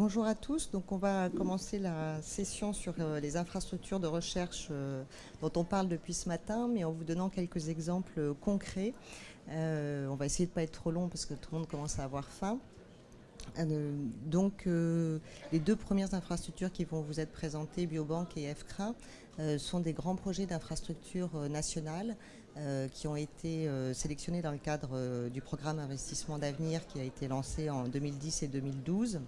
Bonjour à tous. Donc, on va commencer la session sur les infrastructures de recherche dont on parle depuis ce matin, mais en vous donnant quelques exemples concrets. On va essayer de ne pas être trop long parce que tout le monde commence à avoir faim. Donc, les deux premières infrastructures qui vont vous être présentées, Biobank et FCRA, sont des grands projets d'infrastructures nationales qui ont été sélectionnés dans le cadre du programme Investissement d'avenir qui a été lancé en 2010 et 2012.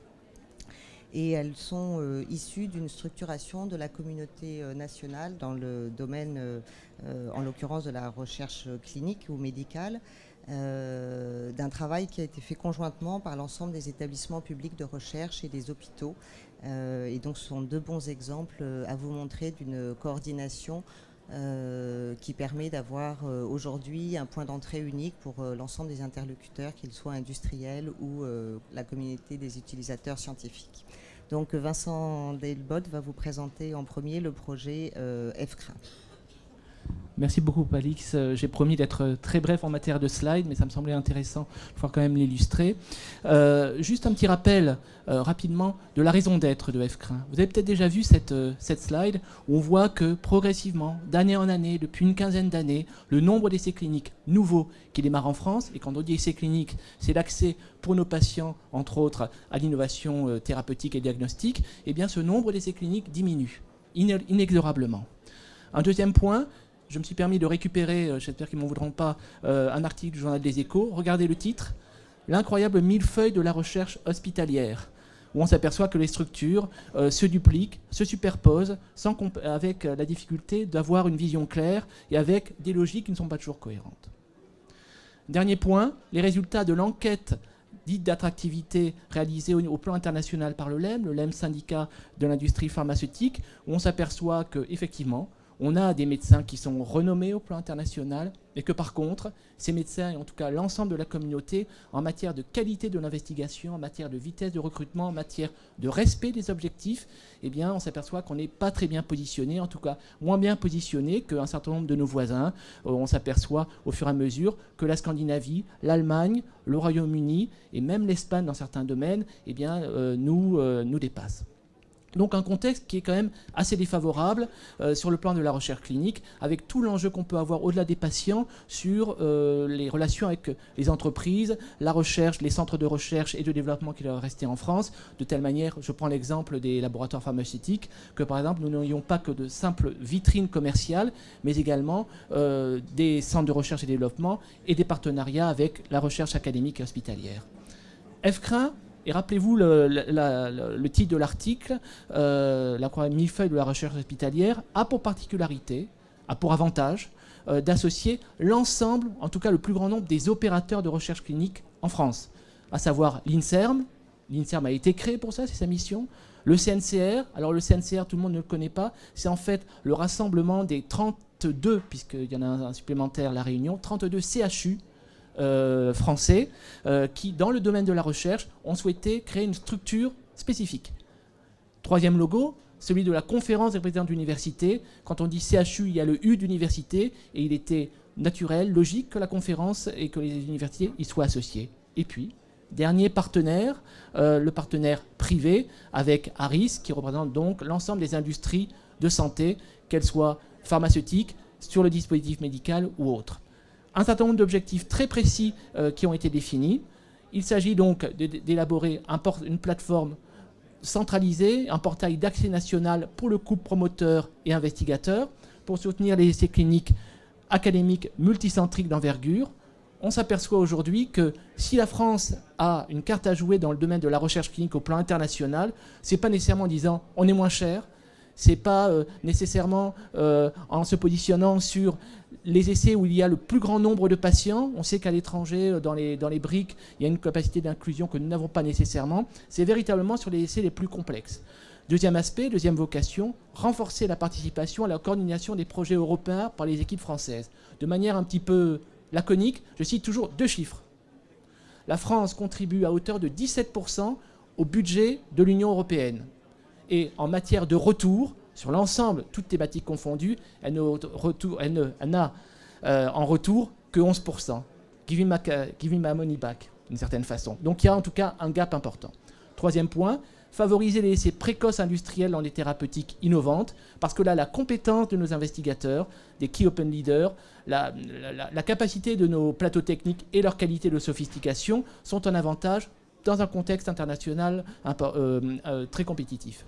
Et elles sont issues d'une structuration de la communauté nationale dans le domaine, en l'occurrence de la recherche clinique ou médicale, d'un travail qui a été fait conjointement par l'ensemble des établissements publics de recherche et des hôpitaux. Et donc ce sont deux bons exemples à vous montrer d'une coordination qui permet d'avoir aujourd'hui un point d'entrée unique pour l'ensemble des interlocuteurs, qu'ils soient industriels ou la communauté des utilisateurs scientifiques. Donc Vincent Delbot va vous présenter en premier le projet FCRA. Merci beaucoup, Alix. J'ai promis d'être très bref en matière de slides, mais ça me semblait intéressant de pouvoir quand même l'illustrer. Juste un petit rappel rapidement de la raison d'être de FCRA. Vous avez peut-être déjà vu cette slide où on voit que progressivement, d'année en année, depuis une quinzaine d'années, le nombre d'essais cliniques nouveaux qui démarrent en France, et quand on dit essais cliniques, c'est l'accès pour nos patients, entre autres, à l'innovation thérapeutique et diagnostique, eh bien ce nombre d'essais cliniques diminue inexorablement. Un deuxième point, je me suis permis de récupérer, j'espère qu'ils ne m'en voudront pas, un article du journal des Échos. Regardez le titre, l'incroyable millefeuille de la recherche hospitalière, où on s'aperçoit que les structures se dupliquent, se superposent, avec la difficulté d'avoir une vision claire et avec des logiques qui ne sont pas toujours cohérentes. Dernier point, les résultats de l'enquête dite d'attractivité réalisée au plan international par le LEM syndicat de l'industrie pharmaceutique, où on s'aperçoit qu'effectivement, on a des médecins qui sont renommés au plan international, mais que par contre, ces médecins, et en tout cas l'ensemble de la communauté, en matière de qualité de l'investigation, en matière de vitesse de recrutement, en matière de respect des objectifs, eh bien, on s'aperçoit qu'on n'est pas très bien positionné, en tout cas moins bien positionné qu'un certain nombre de nos voisins. On s'aperçoit au fur et à mesure que la Scandinavie, l'Allemagne, le Royaume-Uni et même l'Espagne dans certains domaines, eh bien, nous dépassent. Donc un contexte qui est quand même assez défavorable sur le plan de la recherche clinique, avec tout l'enjeu qu'on peut avoir au-delà des patients sur les relations avec les entreprises, la recherche, les centres de recherche et de développement qui doivent rester en France, de telle manière, je prends l'exemple des laboratoires pharmaceutiques, que par exemple nous n'ayons pas que de simples vitrines commerciales, mais également des centres de recherche et développement et des partenariats avec la recherche académique et hospitalière. FCRA, et rappelez-vous le titre de l'article, la millefeuille de la recherche hospitalière, a pour particularité, a pour avantage d'associer l'ensemble, en tout cas le plus grand nombre des opérateurs de recherche clinique en France, à savoir l'INSERM. L'INSERM a été créé pour ça, c'est sa mission. Le CNCR, alors le CNCR, tout le monde ne le connaît pas, c'est en fait le rassemblement des 32, puisqu'il y en a un supplémentaire, La Réunion, 32 CHU, français qui, dans le domaine de la recherche, ont souhaité créer une structure spécifique. Troisième logo, celui de la conférence des présidents d'université. Quand on dit CHU, il y a le U d'université et il était naturel, logique que la conférence et que les universités y soient associées. Et puis, dernier partenaire, le partenaire privé avec Harris, qui représente donc l'ensemble des industries de santé, qu'elles soient pharmaceutiques, sur le dispositif médical ou autres. Un certain nombre d'objectifs très précis qui ont été définis. Il s'agit donc d'élaborer une plateforme centralisée, un portail d'accès national pour le couple promoteur et investigateur, pour soutenir les essais cliniques académiques multicentriques d'envergure. On s'aperçoit aujourd'hui que si la France a une carte à jouer dans le domaine de la recherche clinique au plan international, ce n'est pas nécessairement en disant on est moins cher, ce n'est pas nécessairement en se positionnant sur les essais où il y a le plus grand nombre de patients. On sait qu'à l'étranger, dans les BRIC, il y a une capacité d'inclusion que nous n'avons pas nécessairement. C'est véritablement sur les essais les plus complexes. Deuxième aspect, deuxième vocation, renforcer la participation à la coordination des projets européens par les équipes françaises. De manière un petit peu laconique, je cite toujours deux chiffres. La France contribue à hauteur de 17% au budget de l'Union européenne. Et en matière de retour, sur l'ensemble, toutes thématiques confondues, elle n'a en retour que 11%. Giving my money back, d'une certaine façon. Donc il y a en tout cas un gap important. Troisième point, favoriser les essais précoces industriels dans les thérapeutiques innovantes, parce que là, la compétence de nos investigateurs, des Key Open Leaders, la capacité de nos plateaux techniques et leur qualité de sophistication sont un avantage dans un contexte international très compétitif.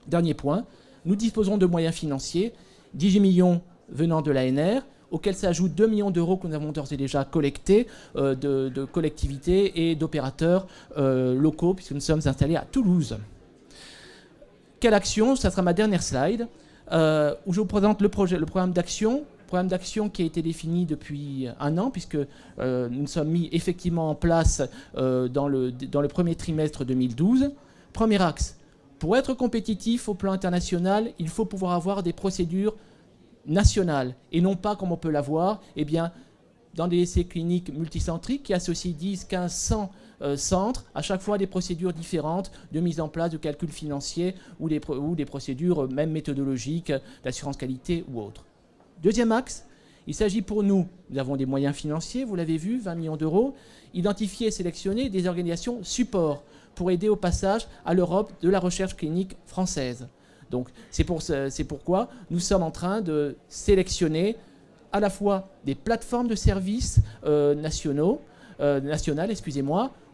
Dernier point, nous disposons de moyens financiers, 18 millions venant de l'ANR, auxquels s'ajoutent 2 millions d'euros que nous avons d'ores et déjà collectés de collectivités et d'opérateurs locaux, puisque nous sommes installés à Toulouse. Quelle action? Ça sera ma dernière slide, où je vous présente le programme d'action. Programme d'action qui a été défini depuis un an, puisque nous nous sommes mis effectivement en place dans le premier trimestre 2012. Premier axe, pour être compétitif au plan international, il faut pouvoir avoir des procédures nationales, et non pas, comme on peut l'avoir, dans des essais cliniques multicentriques qui associent 10, 15, 100 centres, à chaque fois des procédures différentes de mise en place de calculs financiers ou des procédures même méthodologiques, d'assurance qualité ou autres. Deuxième axe, il s'agit pour nous avons des moyens financiers, vous l'avez vu, 20 millions d'euros, identifier et sélectionner des organisations support pour aider au passage à l'Europe de la recherche clinique française. Donc c'est pourquoi nous sommes en train de sélectionner à la fois des plateformes de services nationales,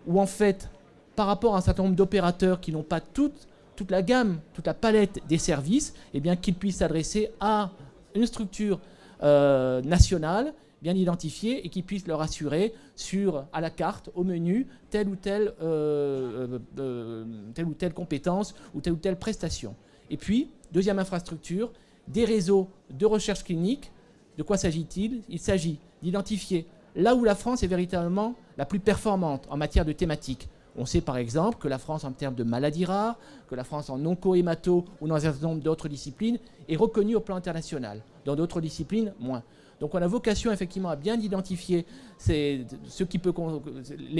où en fait, par rapport à un certain nombre d'opérateurs qui n'ont pas toute la gamme, toute la palette des services, qu'ils puissent s'adresser à une structure nationale bien identifiée et qui puisse leur assurer à la carte, au menu, telle ou telle compétence ou telle prestation. Et puis, deuxième infrastructure, des réseaux de recherche clinique. De quoi s'agit-il? Il s'agit d'identifier là où la France est véritablement la plus performante en matière de thématiques. On sait par exemple que la France en termes de maladies rares, que la France en onco-hémato ou dans un certain nombre d'autres disciplines est reconnue au plan international. Dans d'autres disciplines, moins. Donc on a vocation effectivement à bien identifier les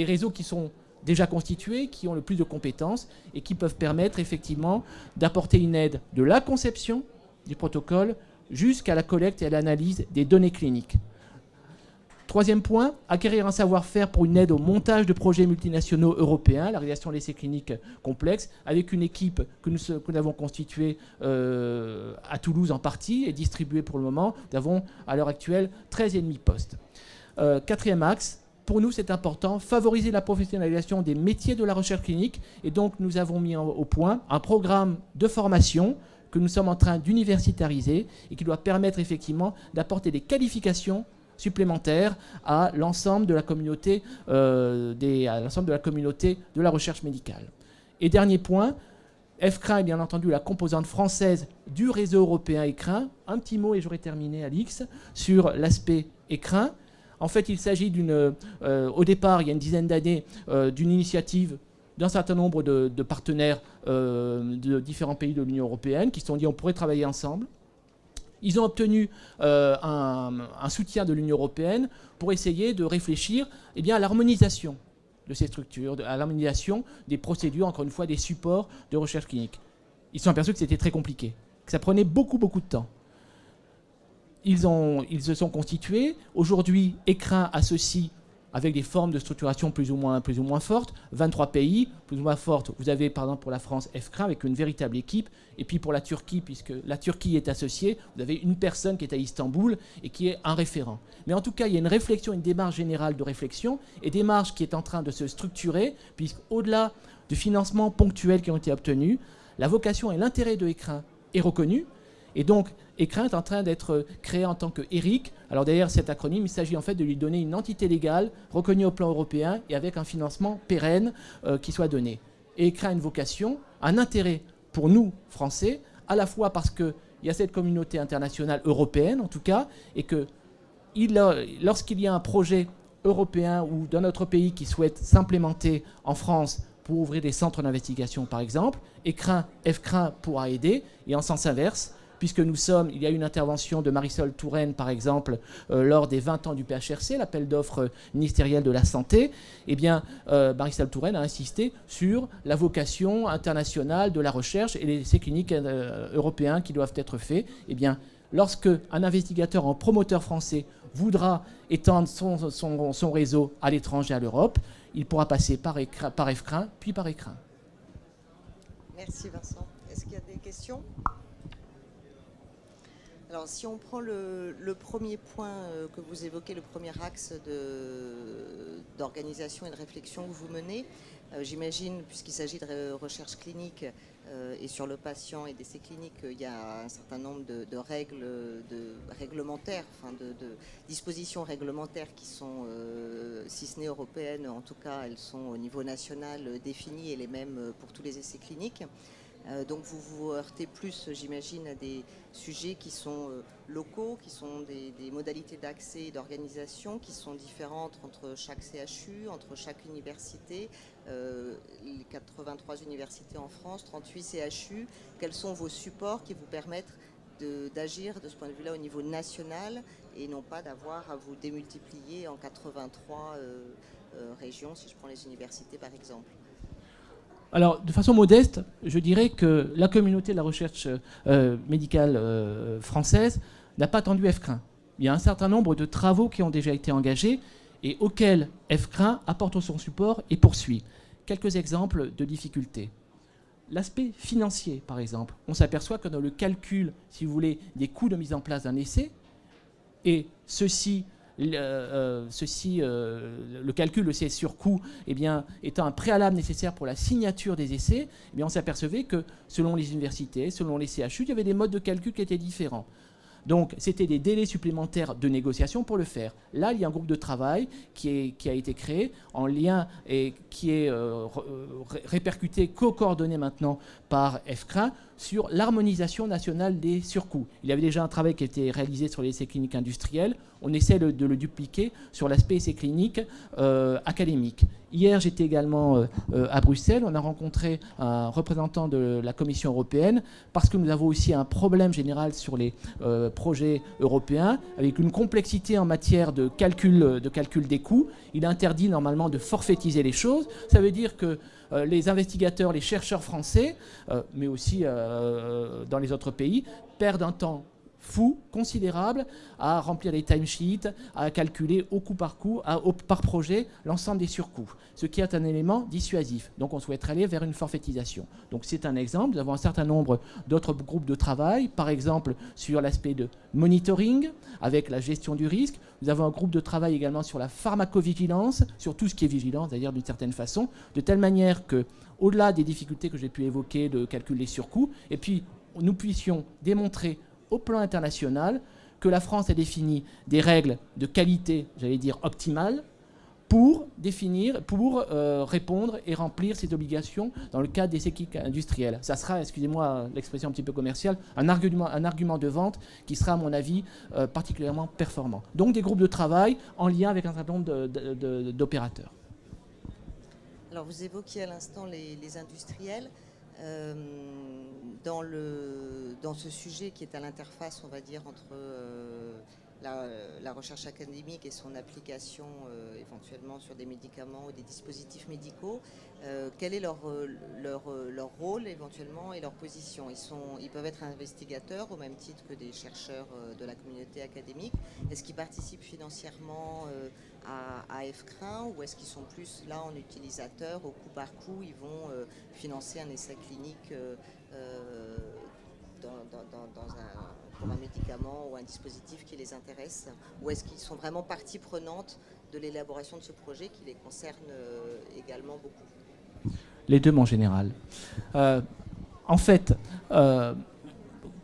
réseaux qui sont déjà constitués, qui ont le plus de compétences et qui peuvent permettre effectivement d'apporter une aide de la conception du protocole jusqu'à la collecte et à l'analyse des données cliniques. Troisième point, acquérir un savoir-faire pour une aide au montage de projets multinationaux européens, la réalisation d'essais cliniques complexes, avec une équipe que nous avons constituée à Toulouse en partie et distribuée pour le moment. Nous avons à l'heure actuelle 13,5 postes. Quatrième axe, pour nous c'est important, favoriser la professionnalisation des métiers de la recherche clinique, et donc nous avons mis au point un programme de formation que nous sommes en train d'universitariser et qui doit permettre effectivement d'apporter des qualifications supplémentaires à l'ensemble de la communauté de la recherche médicale. Et dernier point, EFCRIN est bien entendu la composante française du réseau européen ECRIN. Un petit mot et j'aurai terminé, Alix, sur l'aspect ECRIN. En fait, il s'agit au départ, il y a une dizaine d'années, d'une initiative d'un certain nombre de partenaires de différents pays de l'Union européenne qui se sont dit on pourrait travailler ensemble. Ils ont obtenu un soutien de l'Union européenne pour essayer de réfléchir à l'harmonisation de ces structures, à l'harmonisation des procédures, encore une fois, des supports de recherche clinique. Ils se sont aperçus que c'était très compliqué, que ça prenait beaucoup de temps. Ils se sont constitués. Aujourd'hui, ECRIN associe avec des formes de structuration plus ou moins fortes, 23 pays, plus ou moins fortes. Vous avez par exemple pour la France EFCRIN avec une véritable équipe, et puis pour la Turquie, puisque la Turquie est associée, vous avez une personne qui est à Istanbul et qui est un référent. Mais en tout cas, il y a une réflexion, une démarche générale de réflexion, et démarche qui est en train de se structurer, puisqu'au-delà du financement ponctuel qui ont été obtenus, la vocation et l'intérêt de ECRIN est reconnu. Et donc, ECRIN est en train d'être créé en tant que ERIC. Alors derrière cet acronyme, il s'agit en fait de lui donner une entité légale reconnue au plan européen et avec un financement pérenne qui soit donné. Et ECRIN a une vocation, un intérêt pour nous, Français, à la fois parce qu'il y a cette communauté internationale européenne, en tout cas, et que lorsqu'il y a un projet européen ou d'un autre pays qui souhaite s'implémenter en France pour ouvrir des centres d'investigation, par exemple, EFCRIN pourra aider, et en sens inverse, puisque il y a eu une intervention de Marisol Touraine, par exemple, lors des 20 ans du PHRC, l'appel d'offres ministériel de la santé, Marisol Touraine a insisté sur la vocation internationale de la recherche et les essais cliniques européens qui doivent être faits. Lorsque un investigateur, un promoteur français voudra étendre son réseau à l'étranger, à l'Europe, il pourra passer par EFCRIN, puis par ECRIN. Merci Vincent. Est-ce qu'il y a des questions? Alors, si on prend le premier point que vous évoquez, le premier axe d'organisation et de réflexion que vous menez, j'imagine, puisqu'il s'agit de recherche clinique et sur le patient et d'essais cliniques, il y a un certain nombre de règles réglementaires, enfin de dispositions réglementaires qui sont, si ce n'est européennes, en tout cas, elles sont au niveau national définies et les mêmes pour tous les essais cliniques. Donc vous vous heurtez plus, j'imagine, à des sujets qui sont locaux, qui sont des modalités d'accès et d'organisation qui sont différentes entre chaque CHU, entre chaque université, les 83 universités en France, 38 CHU. Quels sont vos supports qui vous permettent d'agir de ce point de vue-là au niveau national et non pas d'avoir à vous démultiplier en 83 régions, si je prends les universités par exemple? Alors, de façon modeste, je dirais que la communauté de la recherche médicale française n'a pas attendu FCRIN. Il y a un certain nombre de travaux qui ont déjà été engagés et auxquels FCRIN apporte son support et poursuit. Quelques exemples de difficultés. L'aspect financier, par exemple. On s'aperçoit que dans le calcul, si vous voulez, des coûts de mise en place d'un essai, et le calcul de ces surcoûts étant un préalable nécessaire pour la signature des essais, on s'apercevait que selon les universités, selon les CHU, il y avait des modes de calcul qui étaient différents. Donc, c'était des délais supplémentaires de négociation pour le faire. Là, il y a un groupe de travail qui a été créé en lien et qui est répercuté, co-coordonné maintenant par FCRIN sur l'harmonisation nationale des surcoûts. Il y avait déjà un travail qui a été réalisé sur les essais cliniques industriels. On essaie de le dupliquer sur l'aspect essais cliniques académiques. Hier, j'étais également à Bruxelles. On a rencontré un représentant de la Commission européenne parce que nous avons aussi un problème général sur les projets européens avec une complexité en matière de calcul des coûts. Il est interdit normalement de forfaitiser les choses. Ça veut dire que les investigateurs, les chercheurs français, mais aussi dans les autres pays, perdent un temps fou, considérable, à remplir les timesheets, à calculer au coup, par projet, l'ensemble des surcoûts, ce qui est un élément dissuasif. Donc on souhaiterait aller vers une forfaitisation. Donc c'est un exemple. Nous avons un certain nombre d'autres groupes de travail, par exemple sur l'aspect de monitoring, avec la gestion du risque. Nous avons un groupe de travail également sur la pharmacovigilance, sur tout ce qui est vigilance d'ailleurs d'une certaine façon, de telle manière que, au-delà des difficultés que j'ai pu évoquer de calcul des surcoûts, et puis nous puissions démontrer au plan international que la France a défini des règles de qualité, j'allais dire optimales, pour répondre et remplir ces obligations dans le cadre des équipes industrielles. Ça sera, excusez-moi l'expression un petit peu commerciale, un argument de vente qui sera, à mon avis, particulièrement performant. Donc des groupes de travail en lien avec un certain nombre d'opérateurs. Alors vous évoquiez à l'instant les industriels. Dans ce sujet qui est à l'interface, on va dire, entre la recherche académique et son application éventuellement sur des médicaments ou des dispositifs médicaux, quel est leur rôle éventuellement et leur position? Ils peuvent être investigateurs au même titre que des chercheurs de la communauté académique. Est-ce qu'ils participent financièrement à FCRIN ou est-ce qu'ils sont plus là en utilisateurs, au coup par coup, ils vont financer un essai clinique pour un médicament ou un dispositif qui les intéresse, ou est-ce qu'ils sont vraiment partie prenante de l'élaboration de ce projet qui les concerne également beaucoup? Les deux, en général. En fait,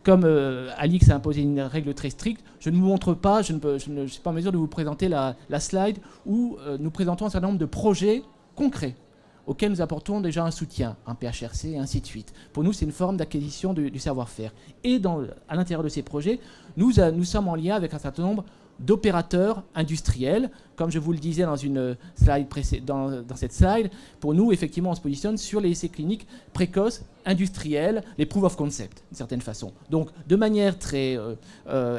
comme Alix a imposé une règle très stricte, je ne vous montre pas, je ne suis pas en mesure de vous présenter la slide où nous présentons un certain nombre de projets concrets auxquels nous apportons déjà un soutien, un PHRC et ainsi de suite. Pour nous, c'est une forme d'acquisition du savoir-faire. Et à l'intérieur de ces projets, nous sommes en lien avec un certain nombre d'opérateurs industriels. Comme je vous le disais dans une slide dans cette slide, pour nous, effectivement, on se positionne sur les essais cliniques précoces, industriels, les proof of concept, d'une certaine façon. Donc, de manière très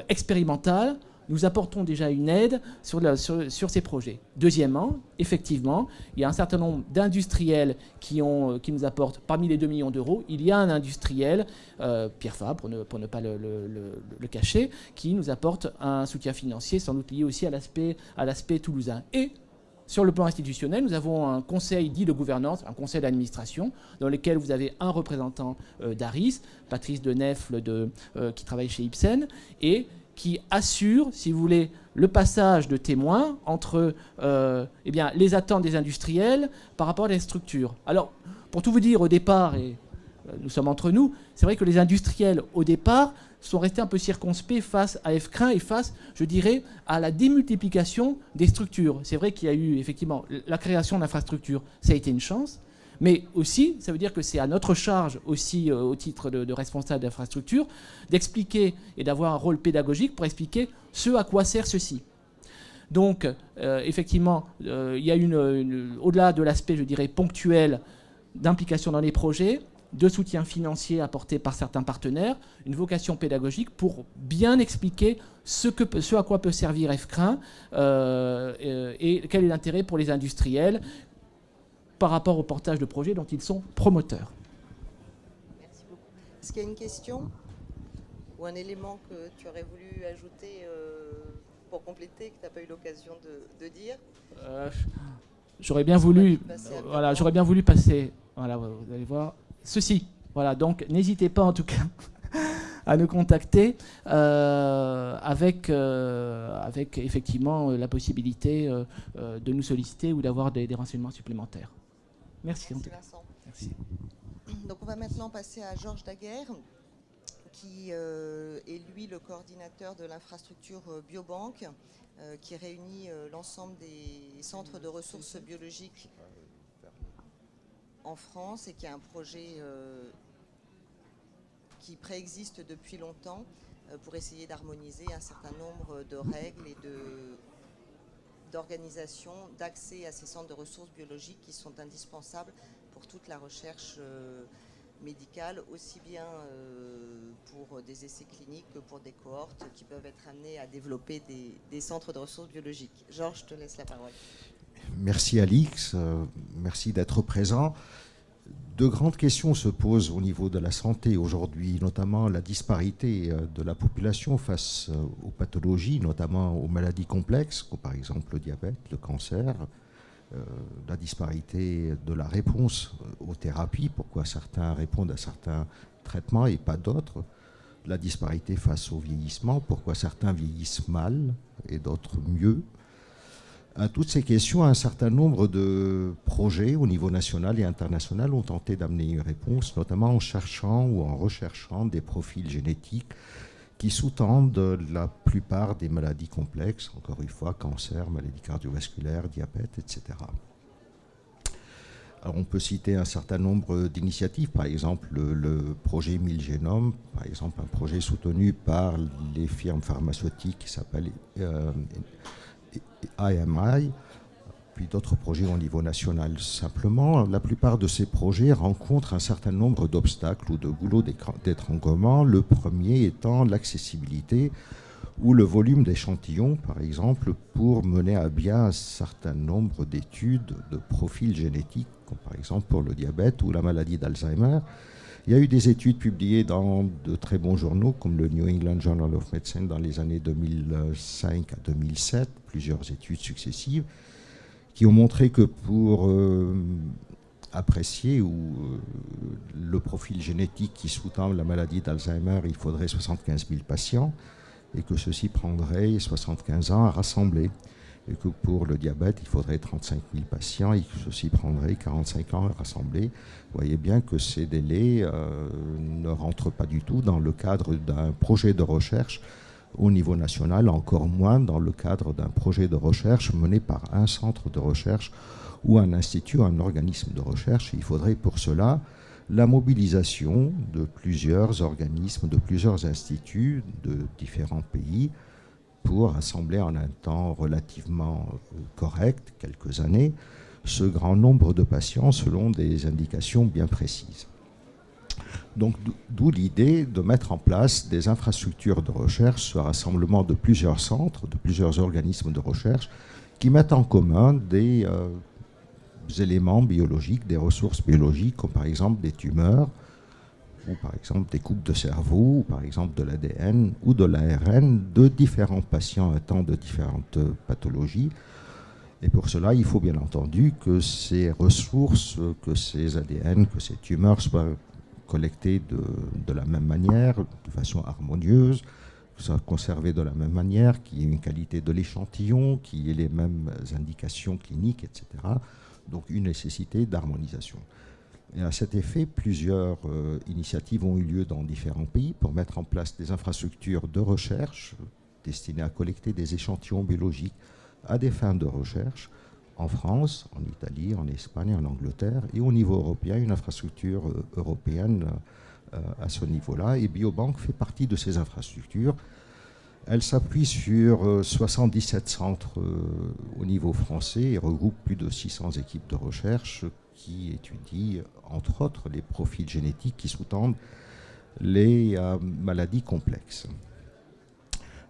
expérimentale, nous apportons déjà une aide sur ces projets. Deuxièmement, effectivement, il y a un certain nombre d'industriels qui nous apportent, parmi les 2 millions d'euros, il y a un industriel, Pierre Fabre, pour ne pas le cacher, qui nous apporte un soutien financier, sans doute lié aussi à l'aspect toulousain. Et sur le plan institutionnel, nous avons un conseil dit de gouvernance, un conseil d'administration, dans lequel vous avez un représentant d'Aris, Patrice Denefle, qui travaille chez Ipsen, et qui assure, si vous voulez, le passage de témoins entre les attentes des industriels par rapport à les structures. Alors, pour tout vous dire, au départ, et nous sommes entre nous, c'est vrai que les industriels, au départ, sont restés un peu circonspects face à FCRIN et face, je dirais, à la démultiplication des structures. C'est vrai qu'il y a eu, effectivement, la création d'infrastructures, ça a été une chance, mais aussi, ça veut dire que c'est à notre charge, aussi au titre de responsable d'infrastructure, d'expliquer et d'avoir un rôle pédagogique pour expliquer ce à quoi sert ceci. Donc, effectivement, il y a au-delà de l'aspect, je dirais, ponctuel d'implication dans les projets, de soutien financier apporté par certains partenaires, une vocation pédagogique pour bien expliquer ce à quoi peut servir FCRIN et quel est l'intérêt pour les industriels par rapport au portage de projets dont ils sont promoteurs. Merci beaucoup. Est-ce qu'il y a une question ou un élément que tu aurais voulu ajouter pour compléter, que tu n'as pas eu l'occasion de dire? J'aurais bien voulu passer, voilà, vous allez voir, ceci. Voilà, donc n'hésitez pas en tout cas à nous contacter avec effectivement la possibilité de nous solliciter ou d'avoir des renseignements supplémentaires. Merci Vincent. Merci. Donc on va maintenant passer à Georges Daguerre, qui est lui le coordinateur de l'infrastructure Biobank, qui réunit l'ensemble des centres de ressources biologiques en France et qui a un projet qui préexiste depuis longtemps pour essayer d'harmoniser un certain nombre de règles et d'organisation d'accès à ces centres de ressources biologiques qui sont indispensables pour toute la recherche médicale, aussi bien pour des essais cliniques que pour des cohortes qui peuvent être amenées à développer des centres de ressources biologiques. Georges, je te laisse la parole. Merci Alix, merci d'être présent. De grandes questions se posent au niveau de la santé aujourd'hui, notamment la disparité de la population face aux pathologies, notamment aux maladies complexes, comme par exemple le diabète, le cancer, la disparité de la réponse aux thérapies, pourquoi certains répondent à certains traitements et pas d'autres, la disparité face au vieillissement, pourquoi certains vieillissent mal et d'autres mieux. À toutes ces questions, un certain nombre de projets au niveau national et international ont tenté d'amener une réponse, notamment en cherchant ou en recherchant des profils génétiques qui sous-tendent la plupart des maladies complexes, encore une fois, cancer, maladies cardiovasculaires, diabète, etc. Alors on peut citer un certain nombre d'initiatives, par exemple le projet 1000 génomes, par exemple un projet soutenu par les firmes pharmaceutiques qui s'appelle IMI, puis d'autres projets au niveau national. Simplement, la plupart de ces projets rencontrent un certain nombre d'obstacles ou de goulots d'étranglement, le premier étant l'accessibilité ou le volume d'échantillons, par exemple, pour mener à bien un certain nombre d'études de profils génétiques, comme par exemple pour le diabète ou la maladie d'Alzheimer. Il y a eu des études publiées dans de très bons journaux, comme le New England Journal of Medicine dans les années 2005 à 2007, plusieurs études successives, qui ont montré que pour apprécier le profil génétique qui sous-tend la maladie d'Alzheimer, il faudrait 75 000 patients, et que ceci prendrait 75 ans à rassembler. Et que pour le diabète, il faudrait 35 000 patients et que ceci prendrait 45 ans à rassembler. Vous voyez bien que ces délais ne rentrent pas du tout dans le cadre d'un projet de recherche au niveau national, encore moins dans le cadre d'un projet de recherche mené par un centre de recherche ou un institut, un organisme de recherche. Il faudrait pour cela la mobilisation de plusieurs organismes, de plusieurs instituts de différents pays pour rassembler en un temps relativement correct, quelques années, ce grand nombre de patients selon des indications bien précises. Donc d'où l'idée de mettre en place des infrastructures de recherche, ce rassemblement de plusieurs centres, de plusieurs organismes de recherche qui mettent en commun des éléments biologiques, des ressources biologiques, comme par exemple des tumeurs, ou par exemple des coupes de cerveau, ou par exemple de l'ADN ou de l'ARN de différents patients atteints de différentes pathologies, Et pour cela, il faut bien entendu que ces ressources, que ces ADN, que ces tumeurs soient collectés de la même manière, de façon harmonieuse, que ça soit conservé de la même manière, qu'il y ait une qualité de l'échantillon, qu'il y ait les mêmes indications cliniques, etc. Donc une nécessité d'harmonisation. Et à cet effet, plusieurs initiatives ont eu lieu dans différents pays pour mettre en place des infrastructures de recherche destinées à collecter des échantillons biologiques à des fins de recherche en France, en Italie, en Espagne, en Angleterre, et au niveau européen, une infrastructure européenne à ce niveau-là. Et Biobank fait partie de ces infrastructures. Elle s'appuie sur 77 centres au niveau français et regroupe plus de 600 équipes de recherche qui étudient, entre autres, les profils génétiques qui sous-tendent les maladies complexes.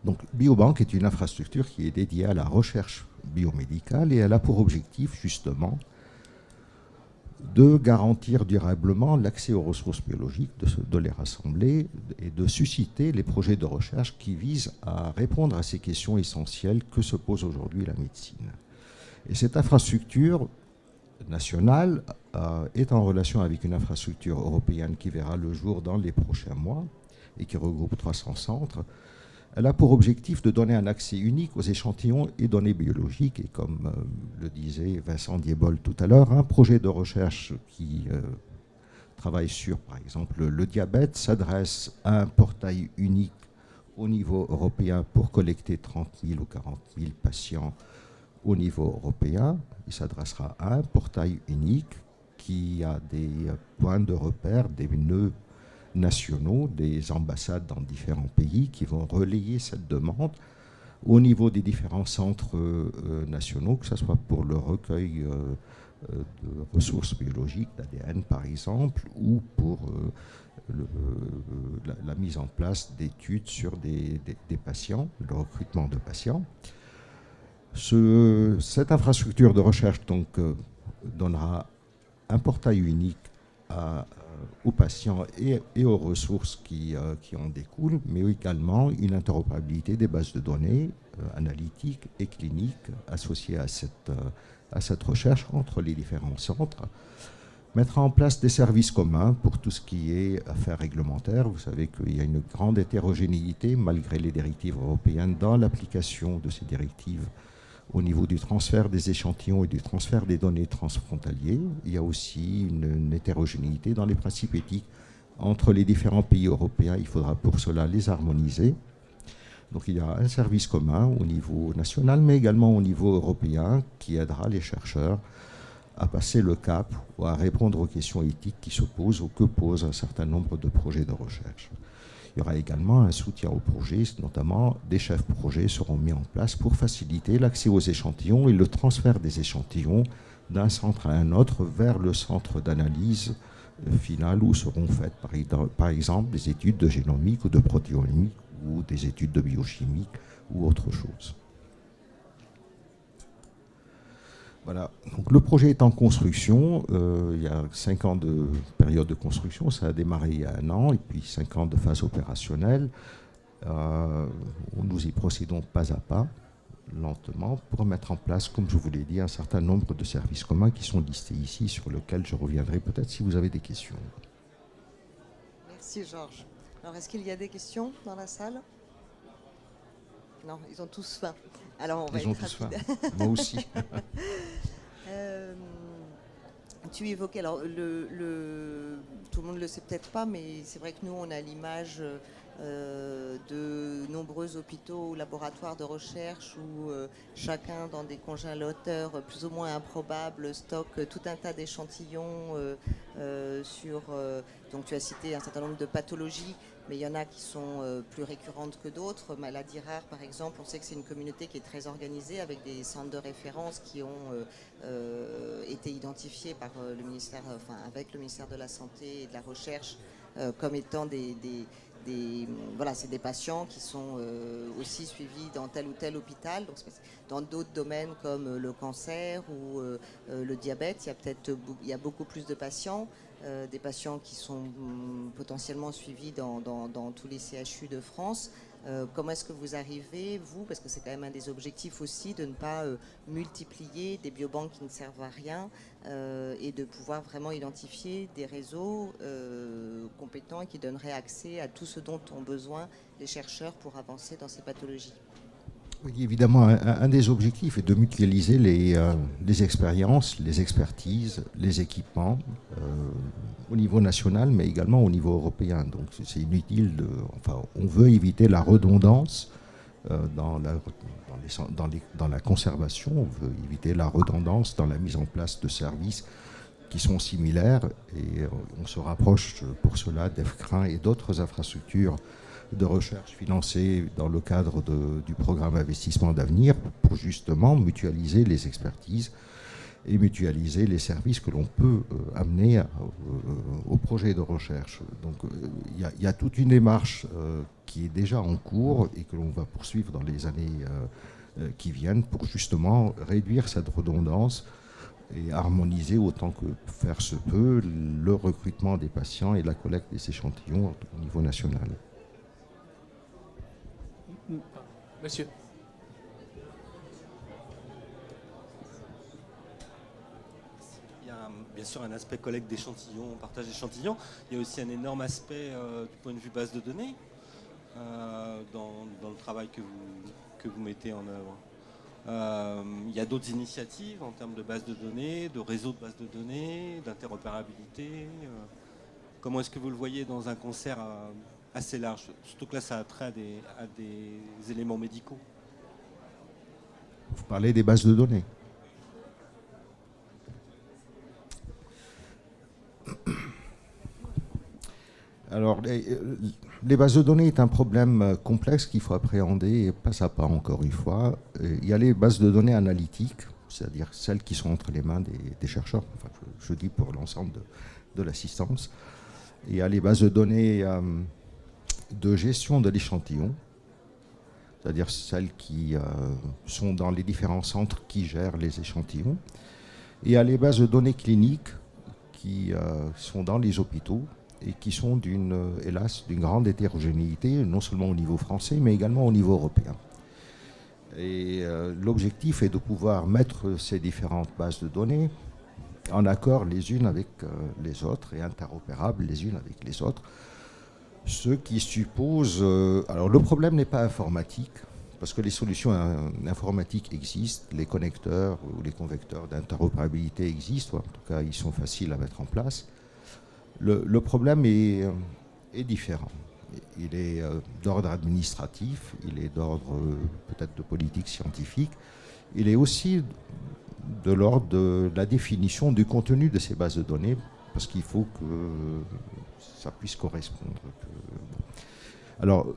Donc, Biobank est une infrastructure qui est dédiée à la recherche biomédicale et elle a pour objectif, justement, de garantir durablement l'accès aux ressources biologiques, de les rassembler et de susciter les projets de recherche qui visent à répondre à ces questions essentielles que se pose aujourd'hui la médecine. Et cette infrastructure nationale est en relation avec une infrastructure européenne qui verra le jour dans les prochains mois et qui regroupe 300 centres. Elle a pour objectif de donner un accès unique aux échantillons et données biologiques. Et comme le disait Vincent Diebol tout à l'heure, un projet de recherche qui travaille sur, par exemple, le diabète s'adresse à un portail unique au niveau européen pour collecter 30 000 ou 40 000 patients au niveau européen. Il s'adressera à un portail unique qui a des points de repère, des nœuds nationaux, des ambassades dans différents pays qui vont relayer cette demande au niveau des différents centres nationaux, que ce soit pour le recueil de ressources biologiques, d'ADN par exemple, ou pour la mise en place d'études sur des patients, le recrutement de patients. Cette infrastructure de recherche donc, donnera un portail unique aux patients et aux ressources qui en découlent, mais également une interopérabilité des bases de données analytiques et cliniques associées à cette recherche entre les différents centres. Mettre en place des services communs pour tout ce qui est affaires réglementaires. Vous savez qu'il y a une grande hétérogénéité, malgré les directives européennes, dans l'application de ces directives au niveau du transfert des échantillons et du transfert des données transfrontaliers. Il y a aussi une hétérogénéité dans les principes éthiques entre les différents pays européens. Il faudra pour cela les harmoniser. Donc il y a un service commun au niveau national, mais également au niveau européen, qui aidera les chercheurs à passer le cap ou à répondre aux questions éthiques qui se posent ou que posent un certain nombre de projets de recherche. Il y aura également un soutien aux projets, notamment des chefs projets seront mis en place pour faciliter l'accès aux échantillons et le transfert des échantillons d'un centre à un autre vers le centre d'analyse final où seront faites par exemple des études de génomique ou de protéomique ou des études de biochimie ou autre chose. Voilà. Donc, le projet est en construction. Il y a 5 ans de période de construction. Ça a démarré il y a 1 an et puis 5 ans de phase opérationnelle. Nous y procédons pas à pas, lentement, pour mettre en place, comme je vous l'ai dit, un certain nombre de services communs qui sont listés ici, sur lesquels je reviendrai peut-être si vous avez des questions. Merci Georges. Alors, est-ce qu'il y a des questions dans la salle ? Non, ils ont tous faim. Alors, on va être rapide. Moi aussi. Tu évoquais, alors tout le monde ne le sait peut-être pas, mais c'est vrai que nous, on a l'image de nombreux hôpitaux ou laboratoires de recherche où chacun, dans des congélateurs plus ou moins improbables, stocke tout un tas d'échantillons sur... donc tu as cité un certain nombre de pathologies, mais il y en a qui sont plus récurrentes que d'autres. Maladies rares, par exemple, on sait que c'est une communauté qui est très organisée avec des centres de référence qui ont été identifiés par le ministère, avec le ministère de la Santé et de la Recherche comme étant voilà, c'est des patients qui sont aussi suivis dans tel ou tel hôpital. Donc, dans d'autres domaines comme le cancer ou le diabète, il y a beaucoup plus de patients. Des patients qui sont potentiellement suivis dans tous les CHU de France. Comment est-ce que vous arrivez, vous, parce que c'est quand même un des objectifs aussi, de ne pas multiplier des biobanques qui ne servent à rien et de pouvoir vraiment identifier des réseaux compétents et qui donneraient accès à tout ce dont ont besoin les chercheurs pour avancer dans ces pathologies? Oui, évidemment, un des objectifs est de mutualiser les expériences, les expertises, les équipements au niveau national, mais également au niveau européen. Donc c'est inutile on veut éviter la redondance dans la conservation, on veut éviter la redondance dans la mise en place de services qui sont similaires, et on se rapproche pour cela d'EFCRIN et d'autres infrastructures de recherche financées dans le cadre du programme Investissement d'avenir pour justement mutualiser les expertises et mutualiser les services que l'on peut amener au projet de recherche. Donc il y a toute une démarche qui est déjà en cours et que l'on va poursuivre dans les années qui viennent pour justement réduire cette redondance et harmoniser autant que faire se peut le recrutement des patients et la collecte des échantillons au niveau national. Monsieur. Il y a bien sûr un aspect collecte d'échantillons, partage d'échantillons. Il y a aussi un énorme aspect du point de vue base de données dans le travail que vous mettez en œuvre. Il y a d'autres initiatives en termes de base de données, de réseau de bases de données, d'interopérabilité. Comment est-ce que vous le voyez dans un concert assez large, surtout que là ça a trait à des éléments médicaux? Vous parlez des bases de données. Alors, les bases de données est un problème complexe qu'il faut appréhender pas à pas, encore une fois. Il y a les bases de données analytiques, c'est-à-dire celles qui sont entre les mains des chercheurs, enfin, je dis pour l'ensemble de l'assistance. Il y a les bases de données de gestion de l'échantillon, c'est-à-dire celles qui sont dans les différents centres qui gèrent les échantillons. Et il y a les bases de données cliniques qui sont dans les hôpitaux et qui sont hélas, d'une grande hétérogénéité, non seulement au niveau français, mais également au niveau européen. Et l'objectif est de pouvoir mettre ces différentes bases de données en accord les unes avec les autres et interopérables les unes avec les autres. Ce qui suppose... alors le problème n'est pas informatique, parce que les solutions informatiques existent, les connecteurs ou les convecteurs d'interopérabilité existent, ou en tout cas ils sont faciles à mettre en place. Le problème est différent. Il est d'ordre administratif, il est d'ordre peut-être de politique scientifique, il est aussi de l'ordre de la définition du contenu de ces bases de données, parce qu'il faut que ça puisse correspondre. Alors,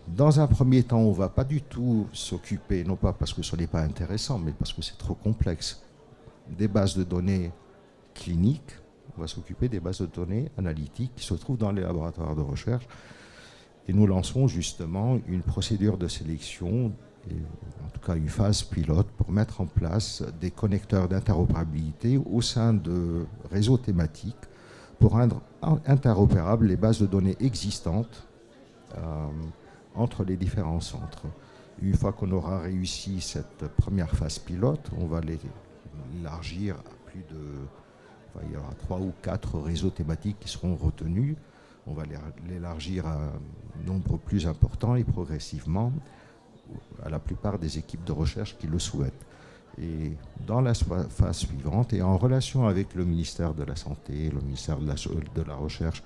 dans un premier temps, on ne va pas du tout s'occuper, non pas parce que ce n'est pas intéressant, mais parce que c'est trop complexe, des bases de données cliniques. On va s'occuper des bases de données analytiques qui se trouvent dans les laboratoires de recherche. Et nous lançons justement une procédure de sélection, et en tout cas une phase pilote, pour mettre en place des connecteurs d'interopérabilité au sein de réseaux thématiques pour rendre interopérables les bases de données existantes entre les différents centres. Une fois qu'on aura réussi cette première phase pilote, on va l'élargir à plus de... Enfin, il y aura 3 ou 4 réseaux thématiques qui seront retenus. On va l'élargir à un nombre plus important et progressivement à la plupart des équipes de recherche qui le souhaitent. Et dans la phase suivante, et en relation avec le ministère de la Santé, le ministère de la Recherche,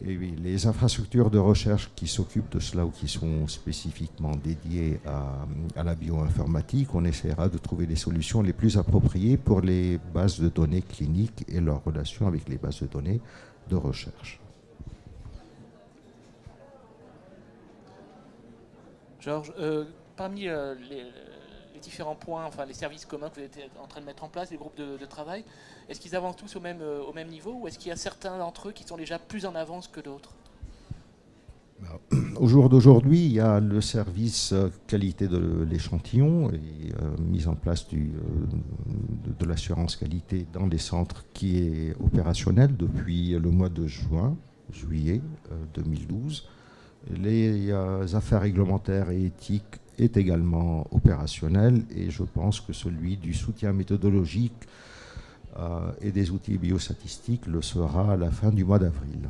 et les infrastructures de recherche qui s'occupent de cela ou qui sont spécifiquement dédiées à la bioinformatique, on essaiera de trouver les solutions les plus appropriées pour les bases de données cliniques et leur relation avec les bases de données de recherche. Georges, parmi les différents points, enfin les services communs que vous êtes en train de mettre en place, les groupes de travail, est-ce qu'ils avancent tous au même niveau ou est-ce qu'il y a certains d'entre eux qui sont déjà plus en avance que d'autres? Au jour d'aujourd'hui, il y a le service qualité de l'échantillon et mise en place de l'assurance qualité dans les centres qui est opérationnel depuis le mois de juillet 2012. Les affaires réglementaires et éthiques est également opérationnel et je pense que celui du soutien méthodologique et des outils biostatistiques le sera à la fin du mois d'avril.